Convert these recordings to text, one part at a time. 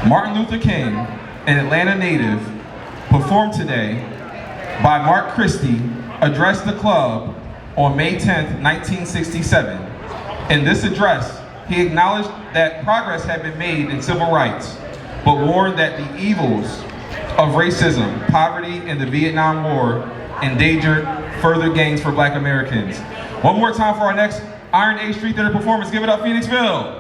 Martin Luther King, an Atlanta native, performed today by Mark Christie, addressed the club on May 10th, 1967. In this address, he acknowledged that progress had been made in civil rights, but warned that the evils of racism, poverty, and the Vietnam War endangered further gains for Black Americans. One more time for our next Iron Age Street Theater performance. Give it up, Phoenixville.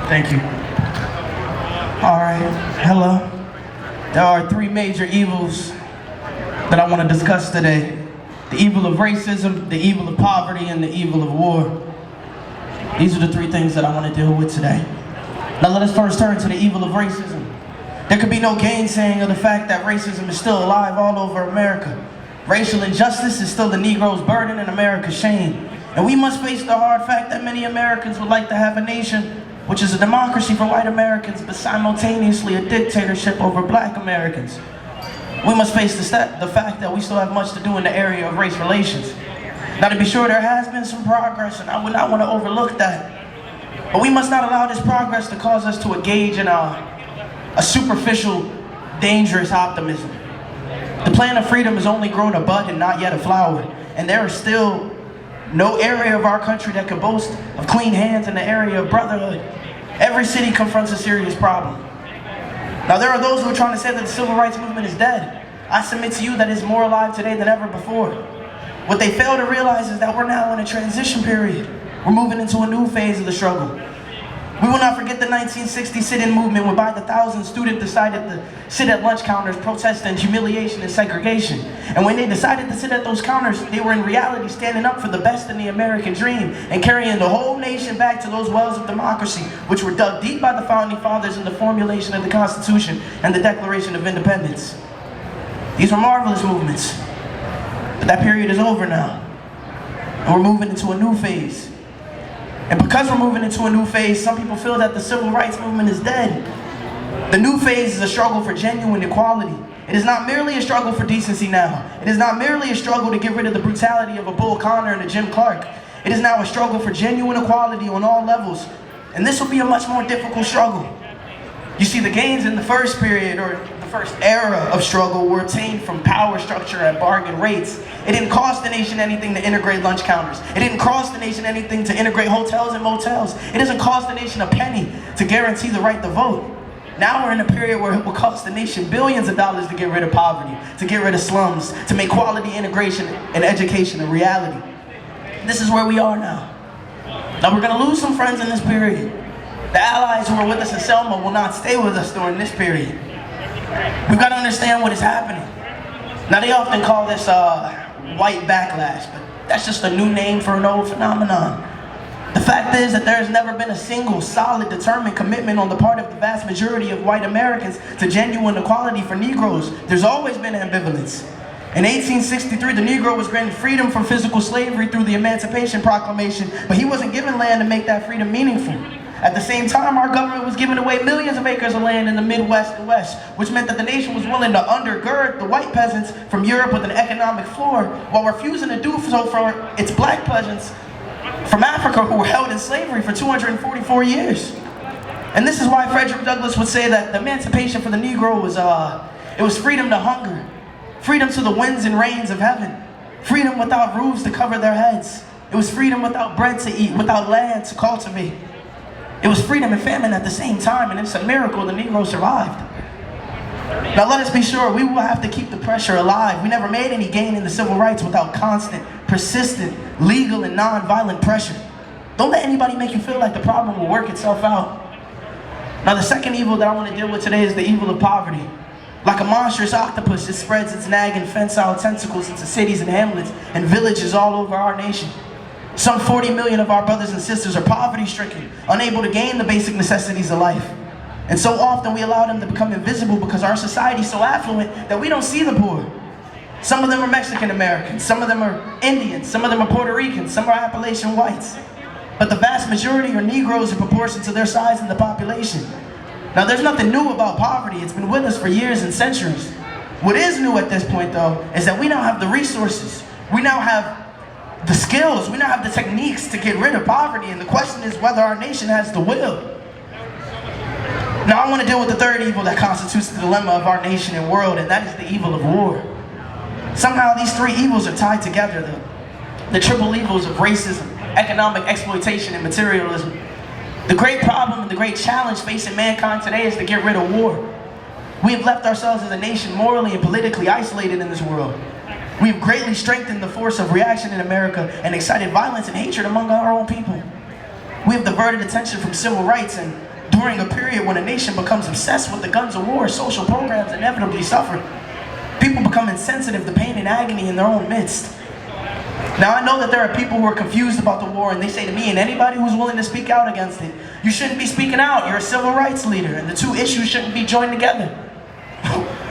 Thank you. All right, hello. There are three major evils that I want to discuss today. The evil of racism, the evil of poverty, and the evil of war. These are the three things that I want to deal with today. Now let us first turn to the evil of racism. There could be no gainsaying of the fact that racism is still alive all over America. Racial injustice is still the Negro's burden and America's shame. And we must face the hard fact that many Americans would like to have a nation which is a democracy for white Americans, but simultaneously a dictatorship over Black Americans. We must face the fact that we still have much to do in the area of race relations. Now, to be sure, there has been some progress, and I would not want to overlook that. But we must not allow this progress to cause us to engage in a superficial, dangerous optimism. The plant of freedom has only grown a bud and not yet a flower, and there is still no area of our country that can boast of clean hands in the area of brotherhood. Every city confronts a serious problem. Now, there are those who are trying to say that the civil rights movement is dead. I submit to you that it's more alive today than ever before. What they fail to realize is that we're now in a transition period. We're moving into a new phase of the struggle. We will not forget the 1960 sit-in movement when by the thousands students decided to sit at lunch counters protesting humiliation and segregation. And when they decided to sit at those counters, they were in reality standing up for the best in the American dream and carrying the whole nation back to those wells of democracy, which were dug deep by the Founding Fathers in the formulation of the Constitution and the Declaration of Independence. These were marvelous movements, but that period is over now, and we're moving into a new phase. And because we're moving into a new phase, some people feel that the civil rights movement is dead. The new phase is a struggle for genuine equality. It is not merely a struggle for decency now. It is not merely a struggle to get rid of the brutality of a Bull Connor and a Jim Clark. It is now a struggle for genuine equality on all levels. And this will be a much more difficult struggle. You see, the gains in the first period, or the first era of struggle, were obtained from power structure at bargain rates. It didn't cost the nation anything to integrate lunch counters. It didn't cost the nation anything to integrate hotels and motels. It doesn't cost the nation a penny to guarantee the right to vote. Now we're in a period where it will cost the nation billions of dollars to get rid of poverty, to get rid of slums, to make quality integration and education a reality. This is where we are now. Now we're gonna lose some friends in this period. The allies who were with us in Selma will not stay with us during this period. We've got to understand what is happening. Now, they often call this white backlash, but that's just a new name for an old phenomenon. The fact is that there has never been a single, solid, determined commitment on the part of the vast majority of white Americans to genuine equality for Negroes. There's always been ambivalence. In 1863, the Negro was granted freedom from physical slavery through the Emancipation Proclamation, but he wasn't given land to make that freedom meaningful. At the same time, our government was giving away millions of acres of land in the Midwest and West, which meant that the nation was willing to undergird the white peasants from Europe with an economic floor, while refusing to do so for its Black peasants from Africa who were held in slavery for 244 years. And this is why Frederick Douglass would say that the emancipation for the Negro was freedom to hunger, freedom to the winds and rains of heaven, freedom without roofs to cover their heads. It was freedom without bread to eat, without land to cultivate. It was freedom and famine at the same time, and it's a miracle the Negro survived. Now let us be sure, we will have to keep the pressure alive. We never made any gain in the civil rights without constant, persistent, legal, and non-violent pressure. Don't let anybody make you feel like the problem will work itself out. Now the second evil that I want to deal with today is the evil of poverty. Like a monstrous octopus, it spreads its nagging, fence-style tentacles into cities and hamlets and villages all over our nation. Some 40 million of our brothers and sisters are poverty-stricken, unable to gain the basic necessities of life. And so often we allow them to become invisible because our society is so affluent that we don't see the poor. Some of them are Mexican Americans, some of them are Indians, some of them are Puerto Ricans, some are Appalachian whites. But the vast majority are Negroes in proportion to their size in the population. Now there's nothing new about poverty, it's been with us for years and centuries. What is new at this point though, is that we now have the resources. We now have the skills, we don't have the techniques to get rid of poverty, and the question is whether our nation has the will. Now I want to deal with the third evil that constitutes the dilemma of our nation and world, and that is the evil of war. Somehow these three evils are tied together, the triple evils of racism, economic exploitation, and materialism. The great problem and the great challenge facing mankind today is to get rid of war. We have left ourselves as a nation morally and politically isolated in this world. We have greatly strengthened the force of reaction in America and excited violence and hatred among our own people. We have diverted attention from civil rights, and during a period when a nation becomes obsessed with the guns of war, social programs inevitably suffer. People become insensitive to pain and agony in their own midst. Now I know that there are people who are confused about the war, and they say to me and anybody who's willing to speak out against it, you shouldn't be speaking out, you're a civil rights leader, and the two issues shouldn't be joined together.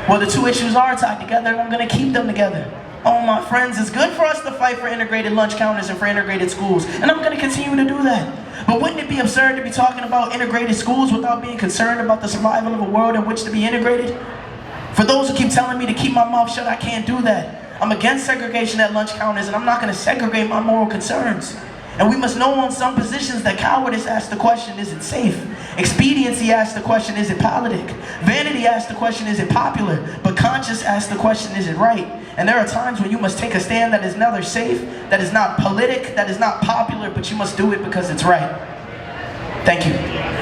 Well, the two issues are tied together, and I'm going to keep them together. Oh, my friends, it's good for us to fight for integrated lunch counters and for integrated schools, and I'm going to continue to do that. But wouldn't it be absurd to be talking about integrated schools without being concerned about the survival of a world in which to be integrated? For those who keep telling me to keep my mouth shut, I can't do that. I'm against segregation at lunch counters, and I'm not going to segregate my moral concerns. And we must know on some positions that cowardice asks the question, is it safe? Expediency asks the question, is it politic? Vanity asks the question, is it popular? But conscience asks the question, is it right? And there are times when you must take a stand that is neither safe, that is not politic, that is not popular, but you must do it because it's right. Thank you.